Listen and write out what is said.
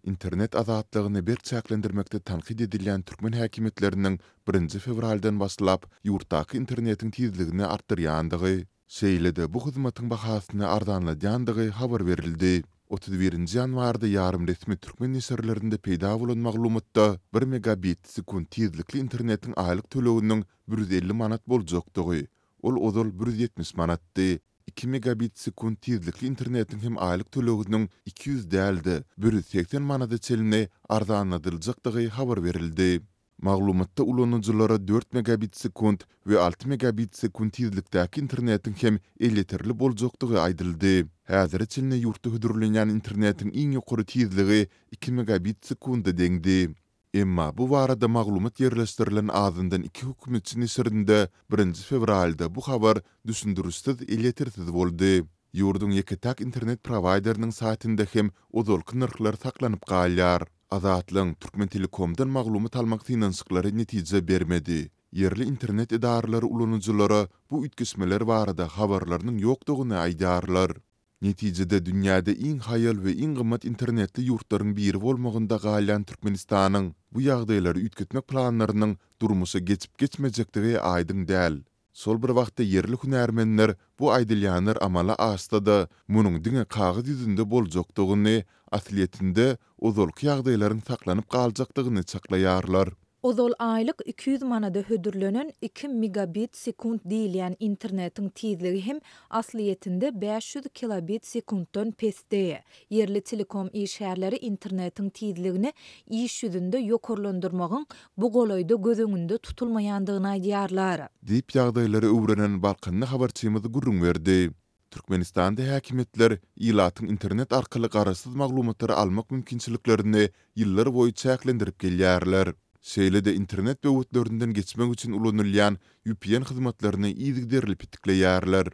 internet azatlygyny berçäklendirmekde tanqid edilen türkmen häkimetleriniň 1 fevraldan başlap ýurtdaky internetiň tizligini artdyrýandygy, şeýlede bu hyzmatyň bahasyny arzanladýandygy habar berildi. 31 ýanwarda ýarym resmi türkmen neserlerinde peýda bolan maglumatda 1 megabit sekund tizlikli internetiň aýlyk töleginiň 150 manat boljakdygy, ol ozal 170 manatdy. 2 megabit sekund tizlikli internetin hem aylık töleginiň 200 däldi 180 manada çeline arzanladyljakdygy habar berildi. Maglumatda ulanyjylara 4 megabit sekund we 6 megabit sekund tizlikdäki internetin hem eliterli boljakdygy aýdyldy. Häzir çeline ýurtda hödürlenýän internetin iň ýokary tizligi 2 megabit sekundy deňdi. Emma bu barada maglumat yerleşdirilen azyndan 2 hökümetçi nesirinde 1 fevralda bu habar düşündürüsiz eletirsiz boldy. Ýurdun ýeketak internet provideriniň saýtynda hem ozalky narhlar saklanyp galýar. Azatlyň Türkmen Telekomdan maglumat almak finansyklary netije bermedi. Yerli internet edaralary ulanyjylara bu ütkesmeler barada habarlarynyň ýokdugyny aýdarlar. Netijede dünýäde iň haýal we iň gymmat internetli ýurtlaryň biri bolmagynda galýan Türkmenistanyň bu ýagdaýlary ütketmek planlarynyň durmuşa geçip geçmejekdigi aýdyň däl. Sol bir wagtda yerli hünärmenler bu aýdylýanlar amala astada munyň diňe kagyd ýüzünde boljakdygyny, asliýetinde ozalky ýagdaýlaryň saklanyp galjakdygyny çaklaýarlar. Ozal aylyk 200 manada hödürlenen 2 megabit sekund diýilýän internetiň tizligi hem asliýetinde 500 kilobit sekunddan pesde. Yerli telekom işgärleri internetiň tizligini iş ýüzünde ýokarlandyrmagyň bu golaýda göz öňünde tutulmaýandygyny aýdýarlar. Diýip ýagdaýlary öwrenen balkanly habarçymyz gurrun berdi. Türkmenistanda häkimetler ýylatyň internet arkaly garasyz maglumatlary almak mümkinçiliklerini ýyllar boýy çäklendirip gelýärler. Şeýlede internet böwütlerinden geçmek üçin ulanylýan VPN hyzmatlaryny ýygyderilip itikleýärler.